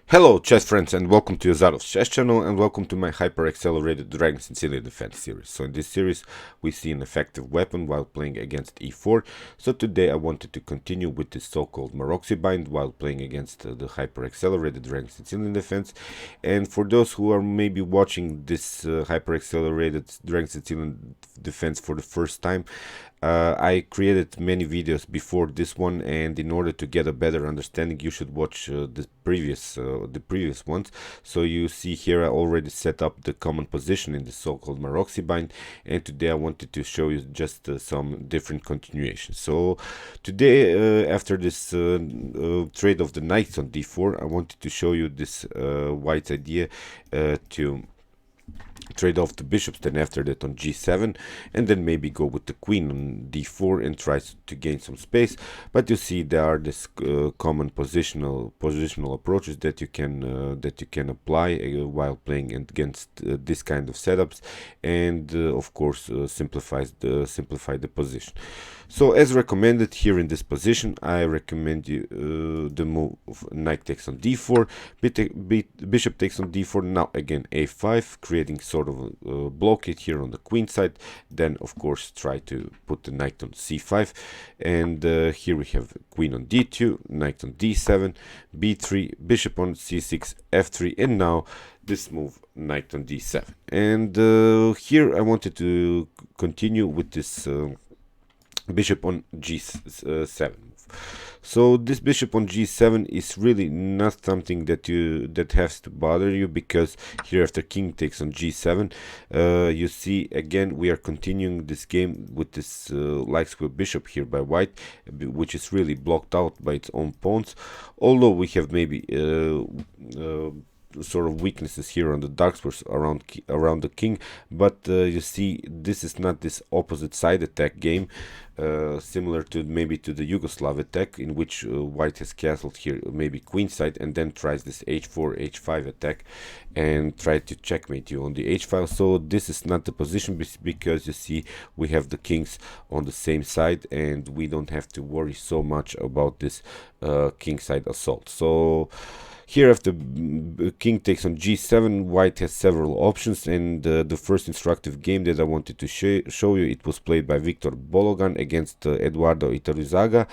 Hello chess friends and welcome to Azarov's chess channel and welcome to my hyper-accelerated Dragon Sicilian defense series. So in this series we see an effective weapon while playing against e4. So today I wanted to continue with this so-called Maróczy Bind while playing against the hyper-accelerated Dragon Sicilian defense. And for those who are maybe watching this hyper-accelerated Dragon Sicilian defense for the first time, I created many videos before this one, and in order to get a better understanding you should watch the previous ones. So you see here I already set up the common position in the so-called Maróczy Bind, and today I wanted to show you just some different continuations. So today after this trade of the knights on d4, I wanted to show you this white idea to trade off the bishops, then after that on g7, and then maybe go with the queen on d4 and try to gain some space. But you see there are this common positional approaches that you can apply while playing against this kind of setups, and of course simplify the position. So as recommended here in this position, I recommend you the move knight takes on d4, bishop takes on d4, now again a5, creating sort of a blockade here on the queen side. Then of course try to put the knight on c5, and here we have queen on d2, knight on d7, b3, bishop on c6, f3, and now this move knight on d7. And here I wanted to continue with this bishop on g7. So this bishop on g7 is really not something that has to bother you, because here after king takes on g7, you see again we are continuing this game with this light square bishop here by white, which is really blocked out by its own pawns. Although we have maybe sort of weaknesses here on the dark squares around the king, but you see this is not this opposite side attack game, similar to maybe to the Yugoslav attack, in which white has castled here maybe queen side and then tries this h4 h5 attack and try to checkmate you on the h file. So this is not the position, because you see we have the kings on the same side and we don't have to worry so much about this king side assault. So here after king takes on g7, white has several options, and the first instructive game that I wanted to show you, it was played by Victor Bologan against Eduardo Ituruzaga.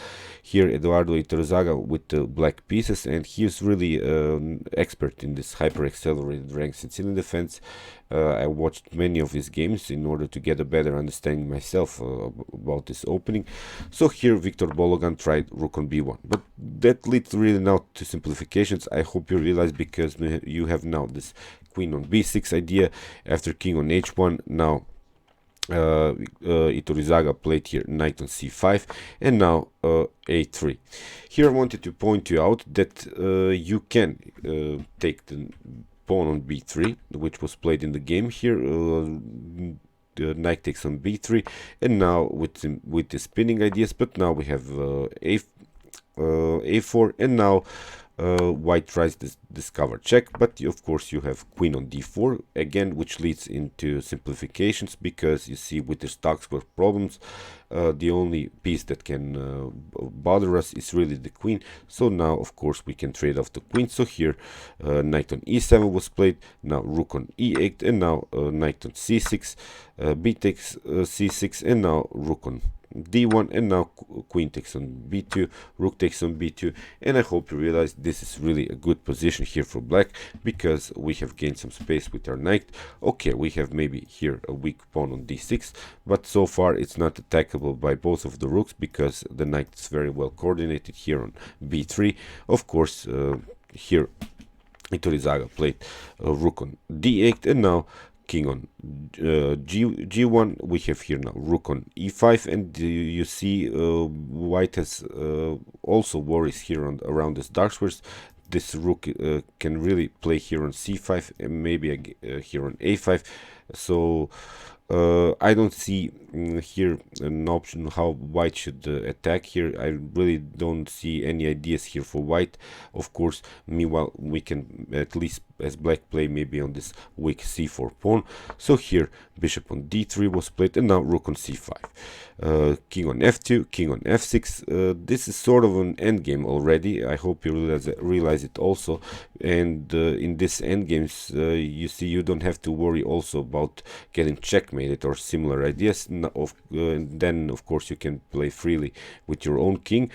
Here Eduardo Ituruzaga with the black pieces, and he is really an expert in this hyper-accelerated rank Sicilian defense. I watched many of his games in order to get a better understanding myself about this opening. So here Victor Bologan tried rook on b1, but that leads really now to simplifications. I hope you realize, because you have now this queen on b6 idea after king on h1. Now Ituruzaga played here knight on c5, and now a3. Here I wanted to point you out that you can take the pawn on b3, which was played in the game here. The knight takes on b3, and now with the spinning ideas, but now we have a4, and now white tries this cover check, but of course you have queen on d4 again, which leads into simplifications, because you see with the stock square problems the only piece that can bother us is really the queen. So now of course we can trade off the queen. So here knight on e7 was played, now rook on e8, and now knight on c6, b takes c6, and now rook on d1, and now queen takes on b2, rook takes on b2. And I hope you realize this is really a good position here for black, because we have gained some space with our knight. Okay, we have maybe here a weak pawn on d6, but so far it's not attackable by both of the rooks, because the knight is very well coordinated here on b3. Of course here Ituruzaga played rook on d8, and now king on g1. We have here now rook on e5, and you see white has also worries here around this dark squares. This rook can really play here on c5 and maybe here on a5. So I don't see here an option how white should attack here. I really don't see any ideas here for white. Of course, meanwhile we can at least as black play maybe on this weak c4 pawn. So here bishop on d3 was played, and now rook on c5. King on f2, king on f6. This is sort of an endgame already. I hope you realize it also. And in this endgames, you see you don't have to worry also about getting checkmated or similar ideas. Then of course you can play freely with your own king.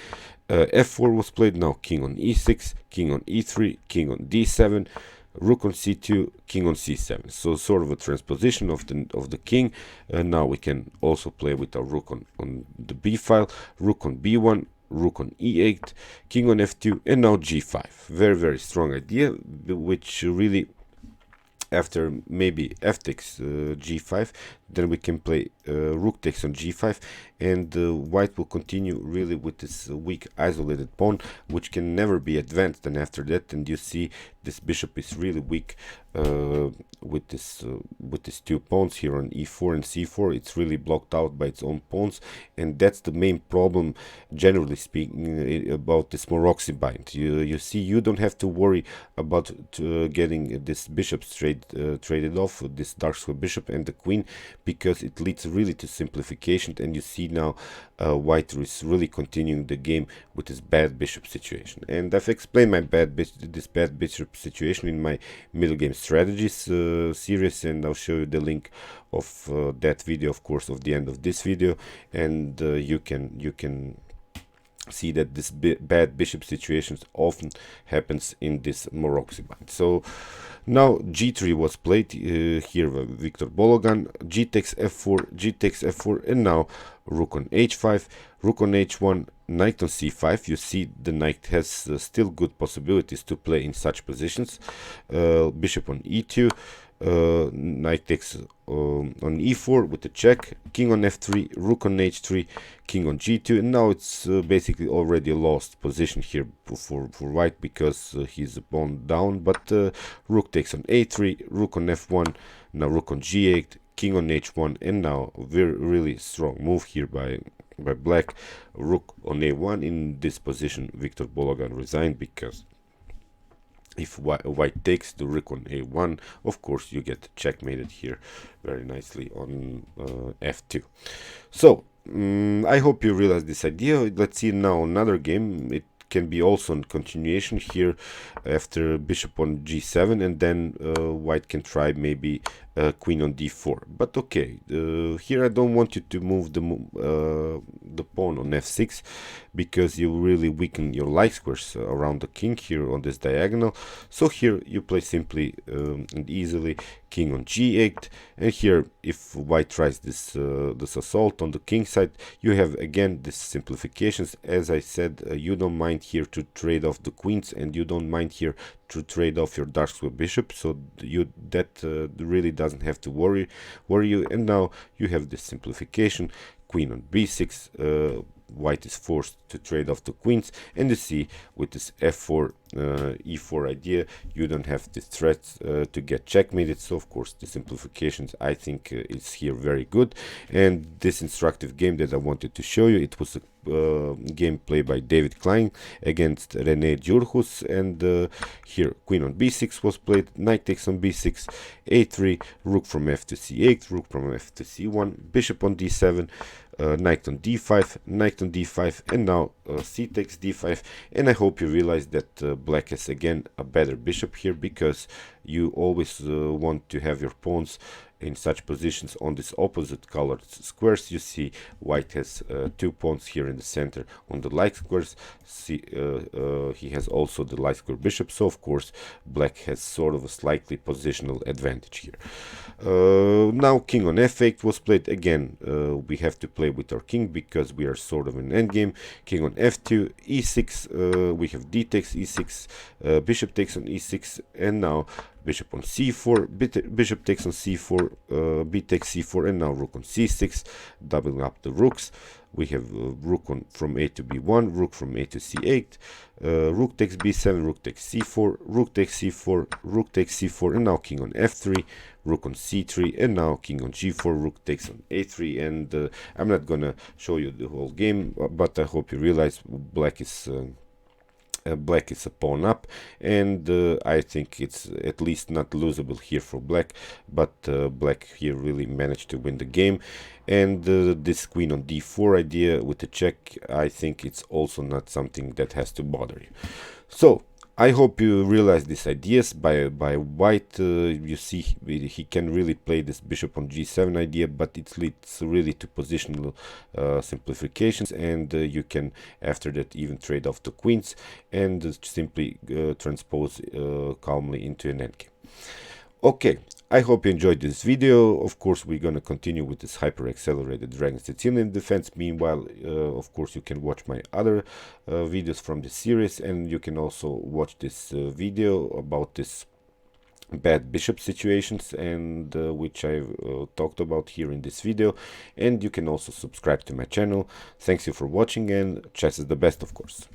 f4 was played. Now king on e6, king on e3, king on d7, rook on c2, king on c7. So sort of a transposition of the king. Now we can also play with our rook on the b file, rook on b1, rook on e8, king on f2, and now g5. Very strong idea, which really, after maybe f takes g5, then we can play rook takes on g5, and white will continue really with this weak isolated pawn, which can never be advanced. And after that, and you see this bishop is really weak with these two pawns here on e4 and c4. It's really blocked out by its own pawns, and that's the main problem, generally speaking, about this Maróczy Bind. You see, you don't have to worry about getting this bishop traded off, this dark square bishop and the queen, because it leads really to simplification. And you see now white is really continuing the game with this bad bishop situation. And I've explained my this bad bishop situation in my middle game strategies series, and I'll show you the link of that video, of course, of the end of this video, and you can see that this bad bishop situations often happens in this Maróczy Bind. So now g3 was played here by Victor Bologan. G takes f4, g takes f4, and now rook on h5, rook on h1, knight on c5. You see the knight has still good possibilities to play in such positions. Bishop on e2, knight takes on e4 with a check, king on f3, rook on h3, king on g2, and now it's basically already a lost position here for white, because he's a pawn down. But rook takes on a3, rook on f1, now rook on g8, king on h1, and now really strong move here by black, rook on a1. In this position Victor Bologan resigned, because if white takes the rook on a1, of course you get checkmated here very nicely on f2. So I hope you realize this idea. Let's see now another game. It can be also in continuation here after bishop on g7, and then white can try maybe queen on d4. But okay, here I don't want you to move the pawn on f6, because you really weaken your light squares around the king here on this diagonal. So here you play simply and easily king on g8, and here if white tries this assault on the king side, you have again this simplifications. As I said, you don't mind here to trade off the queens, and you don't mind here to trade off your dark square bishop, so that really doesn't have to worry you. And now you have this simplification, queen on b6. White is forced to trade off the queens, and you see with this f4 e4 idea, you don't have this threat to get checkmated. So of course the simplifications, I think, is here very good. And this instructive game that I wanted to show you, it was a game played by David Klein against René Djurhuus, and here queen on b6 was played, knight takes on b6, a3, rook from f to c8, rook from f to c1, bishop on d7, knight on d5, knight on d5, and now c takes d5. And I hope you realize that black has again a better bishop here, because you always want to have your pawns in such positions on this opposite colored squares. You see white has two pawns here in the center on the light squares. See, he has also the light square bishop, so of course black has sort of a slightly positional advantage here. Now king on f8 was played. Again, we have to play with our king because we are sort of in endgame. King on f2, e6, we have d takes e6, bishop takes on e6, and now bishop on c4, bishop takes on c4, b takes c4, and now rook on c6, doubling up the rooks. We have rook on from a to b1, rook from a to c8, rook takes b7, rook takes c4, rook takes c4, rook takes c4, and now king on f3, rook on c3, and now king on g4, rook takes on a3. And I'm not gonna show you the whole game, but I hope you realize black is black is a pawn up, and I think it's at least not losable here for black, but black here really managed to win the game. And this queen on d4 idea with the check, I think it's also not something that has to bother you. So I hope you realize these ideas. By white, you see he can really play this bishop on g7 idea, but it leads really to positional simplifications, and you can after that even trade off the queens and simply transpose calmly into an endgame. Okay, I hope you enjoyed this video. Of course, we're gonna continue with this hyper-accelerated Dragon Sicilian defense. Meanwhile, of course, you can watch my other videos from this series, and you can also watch this video about this bad bishop situations, and which I've talked about here in this video. And you can also subscribe to my channel. Thanks you for watching, and chess is the best, of course.